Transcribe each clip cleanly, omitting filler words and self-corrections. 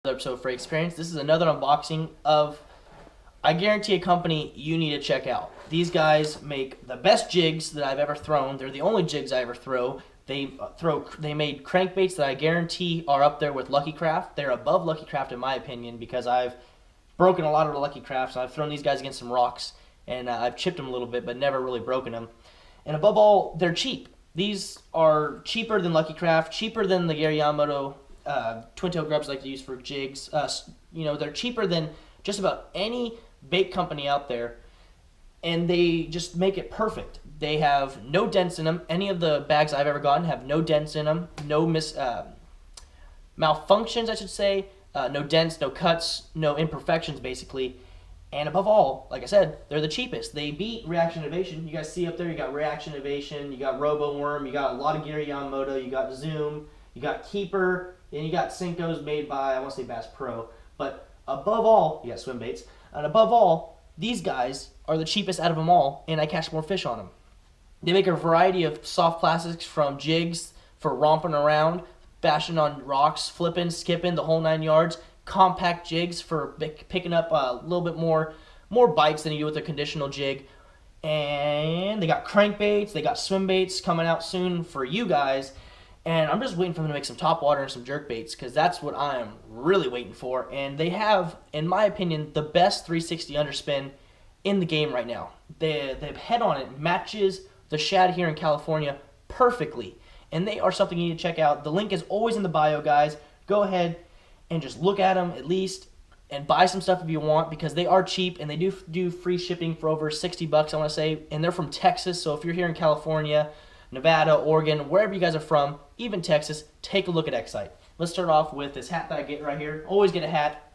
Episode of Free Experience. This is another unboxing of, I guarantee, a company you need to check out. These guys make the best jigs that I've ever thrown. They're the only jigs I ever throw. They made crankbaits that I guarantee are up there with Lucky Craft. They're above Lucky Craft in my opinion because I've broken a lot of the Lucky Crafts. I've thrown these guys against some rocks and I've chipped them a little bit, but never really broken them. And above all, they're cheap. These are cheaper than Lucky Craft, cheaper than the Gary Yamamoto twin tail grubs I like to use for jigs. They're cheaper than just about any bait company out there, and they just make it perfect. They have no dents in them. Any of the bags I've ever gotten have no dents in them, no malfunctions, I should say, no dents, no cuts, no imperfections, basically. And above all, like I said, they're the cheapest. They beat Reaction Innovation. You guys see up there, you got Reaction Innovation, you got Robo Worm, you got a lot of Gary Yamamoto, you got Zoom, you got Keeper, and you got Senkos made by, I want to say Bass Pro. But above all, you got swim baits. And above all, these guys are the cheapest out of them all, and I catch more fish on them. They make a variety of soft plastics from jigs for romping around, bashing on rocks, flipping, skipping, the whole 9 yards. Compact jigs for picking up a little bit more bites than you do with a conditional jig. And they got crankbaits, they got swim baits coming out soon for you guys. And I'm just waiting for them to make some top water and some jerk baits because that's what I am really waiting for. And they have, in my opinion, the best 360 underspin in the game right now. The head on it matches the shad here in California perfectly. And they are something you need to check out. The link is always in the bio, guys. Go ahead and just look at them at least and buy some stuff if you want because they are cheap and they do free shipping for over 60 bucks, I want to say. And they're from Texas, so if you're here in California, Nevada, Oregon, wherever you guys are from, even Texas, take a look at Excite. Let's start off with this hat that I get right here. Always get a hat.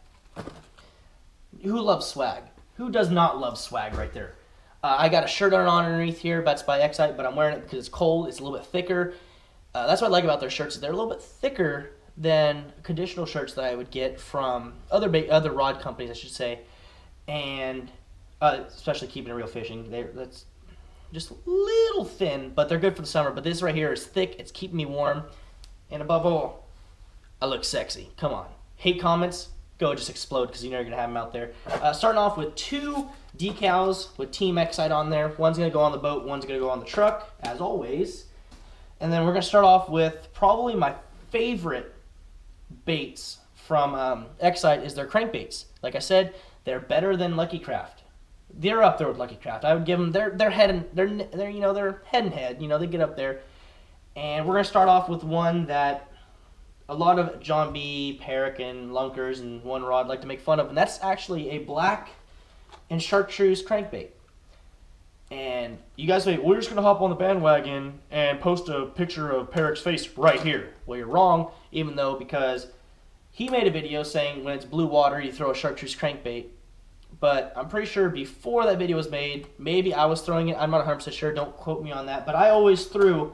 Who loves swag? Who does not love swag right there? I got a shirt on underneath here. That's by Excite, but I'm wearing it because it's cold. It's a little bit thicker. That's what I like about their shirts. They're a little bit thicker than conditional shirts that I would get from other rod companies, I should say. And especially keeping it real fishing. That's just a little thin, but they're good for the summer. But this right here is thick. It's keeping me warm. And above all, I look sexy. Come on. Hate comments, go just explode because you know you're going to have them out there. Starting off with 2 decals with Team Excite on there. One's going to go on the boat, one's going to go on the truck, as always. And then we're going to start off with probably my favorite baits from Excite is their crankbaits. Like I said, they're better than Lucky Craft. They're up there with Lucky Craft. I would give them their head and their head and head. They get up there. And we're gonna start off with one that a lot of John B, Perrick, and Lunkers and One Rod like to make fun of, and that's actually a black and chartreuse crankbait. And you guys say, we're just gonna hop on the bandwagon and post a picture of Perrick's face right here. Well, you're wrong, even though because he made a video saying when it's blue water, you throw a chartreuse crankbait. But I'm pretty sure before that video was made, maybe I was throwing it. I'm not 100% sure. Don't quote me on that. But I always threw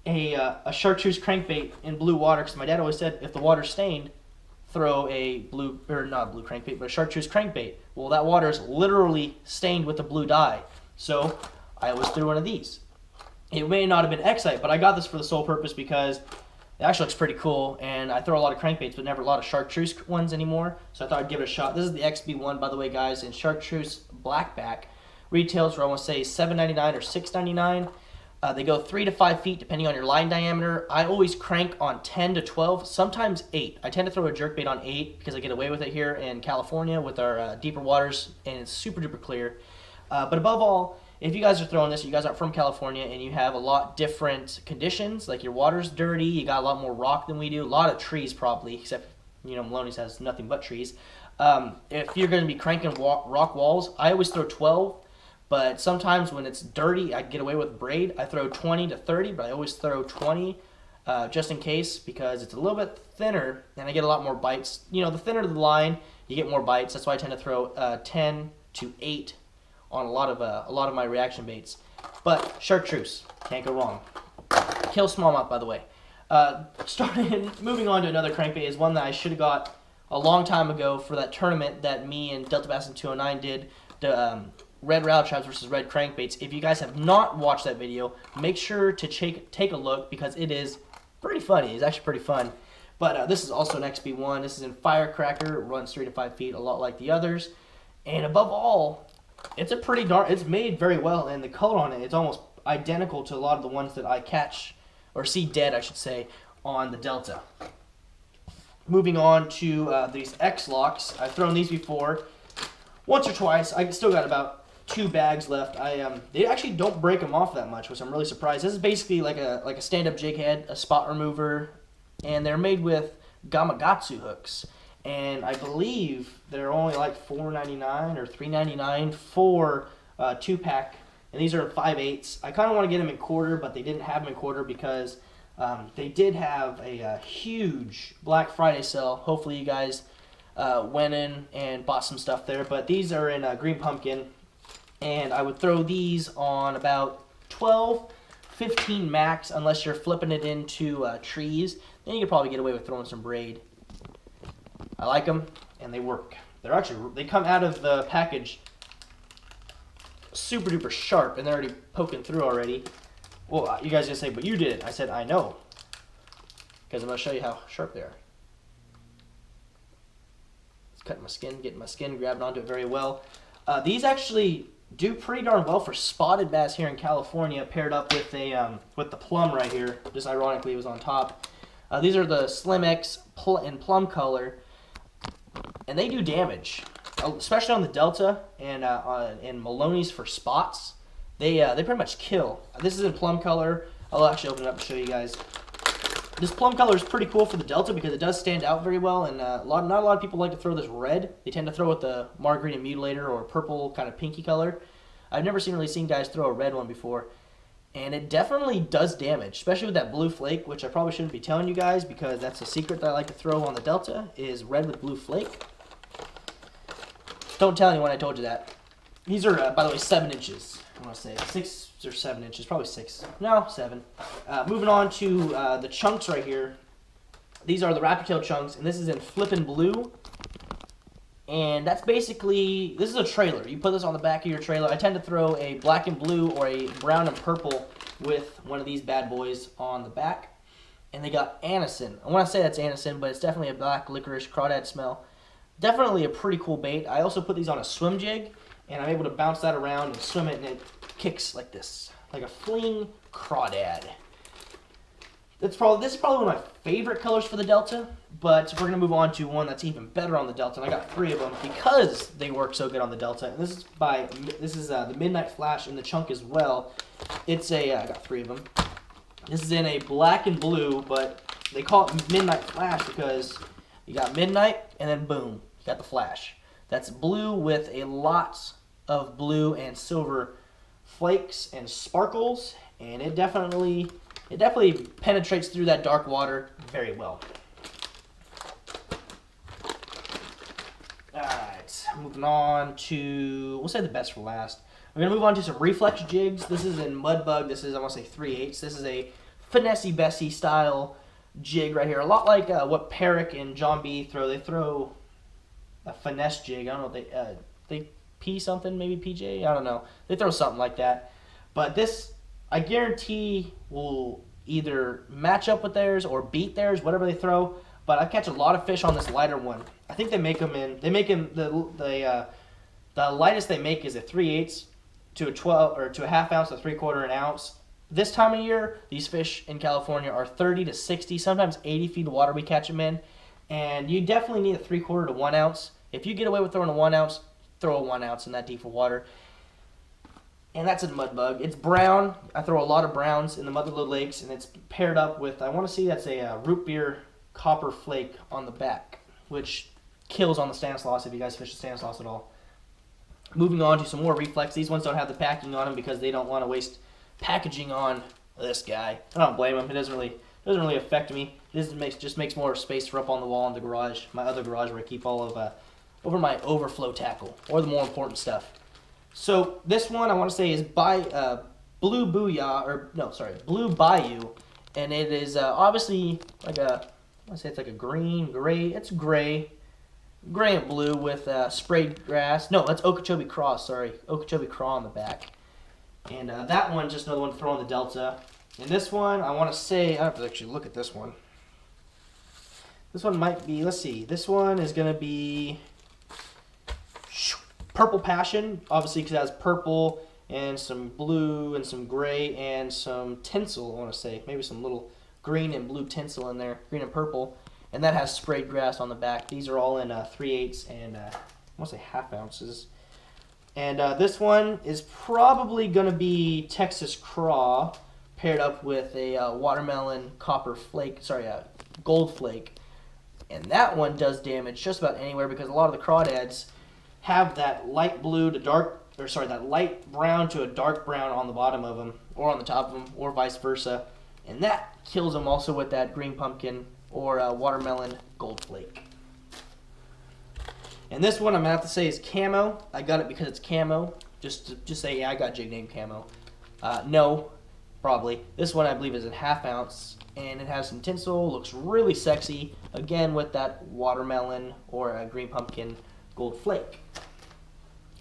a chartreuse crankbait in blue water because my dad always said if the water's stained, throw a not a blue crankbait, but a chartreuse crankbait. Well, that water is literally stained with the blue dye. So I always threw one of these. It may not have been Excite, but I got this for the sole purpose because it actually looks pretty cool, and I throw a lot of crankbaits, but never a lot of chartreuse ones anymore, so I thought I'd give it a shot. This is the XB1, by the way, guys, in chartreuse blackback. Retails for, I want to say, $7.99 or $6.99. They go 3 to 5 feet, depending on your line diameter. I always crank on 10 to 12, sometimes 8. I tend to throw a jerkbait on 8 because I get away with it here in California with our deeper waters, and it's super duper clear. But above all, if you guys are throwing this, you guys aren't from California, and you have a lot different conditions, like your water's dirty, you got a lot more rock than we do, a lot of trees probably, except, Maloney's has nothing but trees. If you're going to be cranking rock walls, I always throw 12, but sometimes when it's dirty, I get away with braid. I throw 20 to 30, but I always throw 20 just in case because it's a little bit thinner, and I get a lot more bites. The thinner the line, you get more bites. That's why I tend to throw 10 to 8 on a lot of my reaction baits. But chartreuse, can't go wrong. Kill smallmouth, by the way. Moving on to another crankbait is one that I should have got a long time ago for that tournament that me and Delta Bass in 209 did, the Red Rattle Traps versus Red Crankbaits. If you guys have not watched that video, make sure to take a look because it is pretty funny. It's actually pretty fun. But this is also an XB1. This is in Firecracker. It runs 3 to 5 feet, a lot like the others. And above all, it's a pretty darn. It's made very well, and the color on it, it's almost identical to a lot of the ones that I catch or see dead, I should say, on the Delta. Moving on to these X-Locks. I've thrown these before, once or twice. I still got about 2 bags left. They actually don't break them off that much, which I'm really surprised. This is basically like a stand-up jig head, a spot remover, and they're made with Gamakatsu hooks. And I believe they're only like $4.99 or $3.99 for 2-pack. And these are 5/8. I kind of want to get them in quarter, but they didn't have them in quarter because they did have a huge Black Friday sale. Hopefully you guys went in and bought some stuff there. But these are in Green Pumpkin. And I would throw these on about 12, 15 max, unless you're flipping it into trees. Then you could probably get away with throwing some braid. I like them, and they work. They come out of the package super duper sharp, and they're already poking through already. Well, you guys are gonna say, but you did it. I said, I know, because I'm gonna show you how sharp they are. It's cutting my skin, getting my skin, grabbing onto it very well. These actually do pretty darn well for spotted bass here in California, paired up with with the plum right here. Just ironically, it was on top. These are the Slim X in plum color, and they do damage, especially on the Delta and Maloney's for spots. They pretty much kill. This is in plum color. I'll actually open it up and show you guys. This plum color is pretty cool for the Delta because it does stand out very well, and not a lot of people like to throw this red. They tend to throw with the Margarita Mutilator or purple kind of pinky color. I've never really seen guys throw a red one before, and it definitely does damage, especially with that blue flake, which I probably shouldn't be telling you guys because that's a secret that I like to throw on the Delta, is red with blue flake. Don't tell anyone I told you that. These are, by the way, 7 inches. I want to say 6 or 7 inches, probably 6. No, 7. Moving on to the chunks right here. These are the Raptor Tail chunks, and this is in Flippin' Blue. And that's basically, this is a trailer. You put this on the back of your trailer. I tend to throw a black and blue or a brown and purple with one of these bad boys on the back. And they got Anison. I want to say that's Anison, but it's definitely a black licorice crawdad smell. Definitely a pretty cool bait. I also put these on a swim jig, and I'm able to bounce that around and swim it, and it kicks like this, like a fling crawdad. This is probably one of my favorite colors for the Delta, but we're going to move on to one that's even better on the Delta, and I got 3 of them because they work so good on the Delta. And this is the Midnight Flash in the chunk as well. It's I got 3 of them. This is in a black and blue, but they call it Midnight Flash because you got midnight and then boom, you got the flash. That's blue with a lot of blue and silver flakes and sparkles, and it definitely penetrates through that dark water very well. Alright, moving on to, we'll say the best for last. We're going to move on to some reflex jigs. This is in Mudbug. This is, I want to say 3/8. This is a Finesse Bessie style jig right here. A lot like what Peric and John B throw. They throw a finesse jig. I don't know if they P something, maybe PJ. I don't know. They throw something like that. But this, I guarantee, will either match up with theirs or beat theirs, whatever they throw. But I catch a lot of fish on this lighter one. I think they make them the lightest they make is a 3/8 to a 12 or to a half ounce to 3/4 an ounce. This time of year, these fish in California are 30 to 60, sometimes 80 feet of water we catch them in. And you definitely need a 3/4 to 1 ounce. If you get away with throwing a 1 ounce, throw a 1 ounce in that deep of water. And that's a Mudbug. It's brown. I throw a lot of browns in the Motherlode Lakes, and it's paired up with, I want to see that's a root beer copper flake on the back, which kills on the Stanislaus if you guys fish the Stanislaus at all. Moving on to some more reflex. These ones don't have the packing on them because they don't want to waste packaging on this guy. I don't blame him. It doesn't really affect me. This just makes more space for up on the wall in the garage, my other garage where I keep all of over my overflow tackle or the more important stuff. So this one I want to say is by Blue Bayou, and it is obviously like I want to say it's like a gray. It's gray and blue with sprayed grass. No, that's Okeechobee Craw. Sorry, Okeechobee Craw on the back. And that one, just another one to throw on the Delta. And this one, I want to say, I have to actually look at this one. This one might be, let's see, this one is going to be Purple Passion, obviously because it has purple and some blue and some gray and some tinsel, I want to say. Maybe some little green and blue tinsel in there, green and purple. And that has sprayed grass on the back. These are all in 3/8 and I want to say half ounces. And this one is probably going to be Texas Craw paired up with a watermelon copper flake, sorry, gold flake. And that one does damage just about anywhere because a lot of the crawdads have that light blue to dark, or sorry, that light brown to a dark brown on the bottom of them, or on the top of them, or vice versa. And that kills them also with that green pumpkin or watermelon gold flake. And this one I'm going to have to say is camo. I got it because it's camo. Just say, yeah, I got a jig named Camo. No, probably. This one I believe is a half ounce, and it has some tinsel, looks really sexy, again with that watermelon or a green pumpkin gold flake.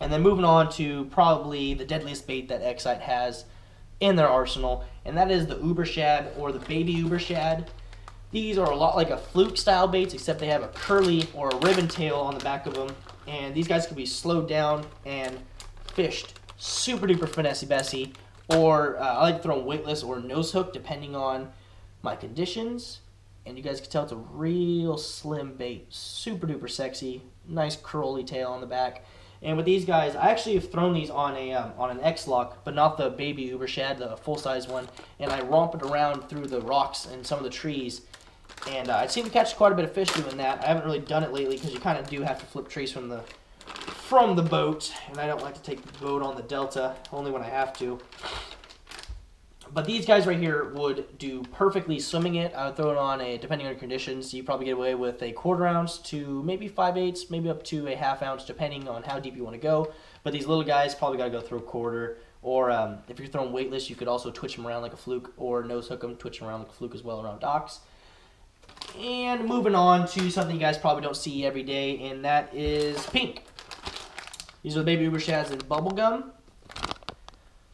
And then moving on to probably the deadliest bait that Excite has in their arsenal, and that is the Uber Shad or the baby Uber Shad. These are a lot like a fluke style baits, except they have a curly or a ribbon tail on the back of them, and these guys can be slowed down and fished super duper finessey bessy, or I like to throw them weightless or nose hook depending on my conditions. And you guys can tell it's a real slim bait, super duper sexy, nice curly tail on the back. And with these guys, I actually have thrown these on an X-Lock, but not the baby Uber Shad, the full-size one. And I romp it around through the rocks and some of the trees. And I seem to catch quite a bit of fish doing that. I haven't really done it lately because you kind of do have to flip trees from the boat. And I don't like to take the boat on the Delta, only when I have to. But these guys right here would do perfectly swimming it. I would throw it on depending on your conditions, you probably get away with a 1/4 ounce to maybe 5/8, maybe up to a half ounce, depending on how deep you want to go. But these little guys probably got to go through a 1/4. Or if you're throwing weightless, you could also twitch them around like a fluke, or nose hook them, twitch them around like a fluke as well around docks. And moving on to something you guys probably don't see every day, and that is pink. These are the baby Uber Shads in bubblegum.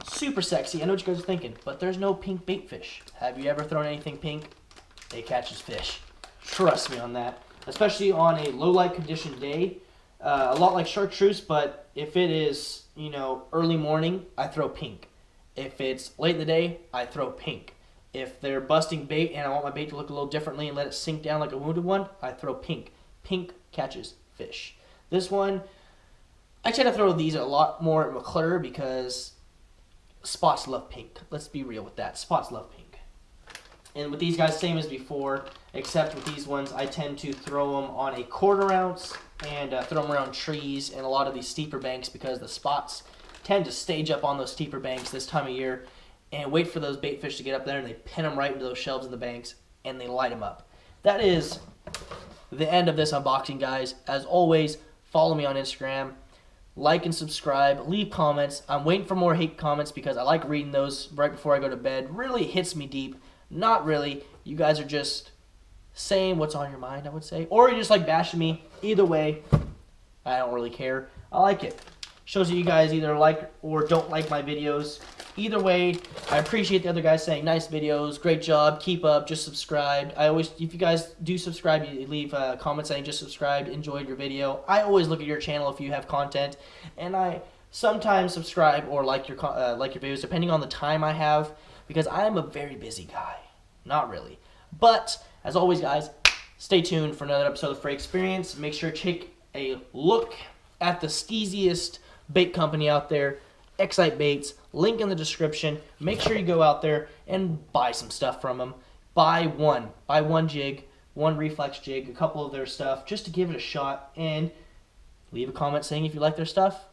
Super sexy. I know what you guys are thinking, but there's no pink bait fish. Have you ever thrown anything pink? It catches fish. Trust me on that. Especially on a low light condition day. A lot like chartreuse, but if it is, early morning, I throw pink. If it's late in the day, I throw pink. If they're busting bait and I want my bait to look a little differently and let it sink down like a wounded one, I throw pink. Pink catches fish. This one, I tend to throw these a lot more at McClure because spots love pink. Let's be real with that. Spots love pink. And with these guys, same as before, except with these ones, I tend to throw them on a 1/4 ounce and throw them around trees and a lot of these steeper banks because the spots tend to stage up on those steeper banks this time of year and wait for those bait fish to get up there, and they pin them right into those shelves in the banks and they light them up. That is the end of this unboxing, guys. As always, follow me on Instagram. Like and subscribe, leave comments. I'm waiting for more hate comments because I like reading those right before I go to bed. Really hits me deep. Not really. You guys are just saying what's on your mind, I would say. Or you just like bashing me. Either way, I don't really care. I like it. Shows that you guys either like or don't like my videos. Either way, I appreciate the other guys saying nice videos, great job, keep up, just subscribe. If you guys do subscribe, you leave a comment saying just subscribed, enjoyed your video. I always look at your channel if you have content, and I sometimes subscribe or like your videos depending on the time I have because I am a very busy guy. Not really. But as always, guys, stay tuned for another episode of Frey Experience. Make sure to take a look at the steeziest bait company out there, Excite Baits, link in the description. Make sure you go out there and buy some stuff from them. Buy one jig, one reflex jig, a couple of their stuff, just to give it a shot, and leave a comment saying if you like their stuff.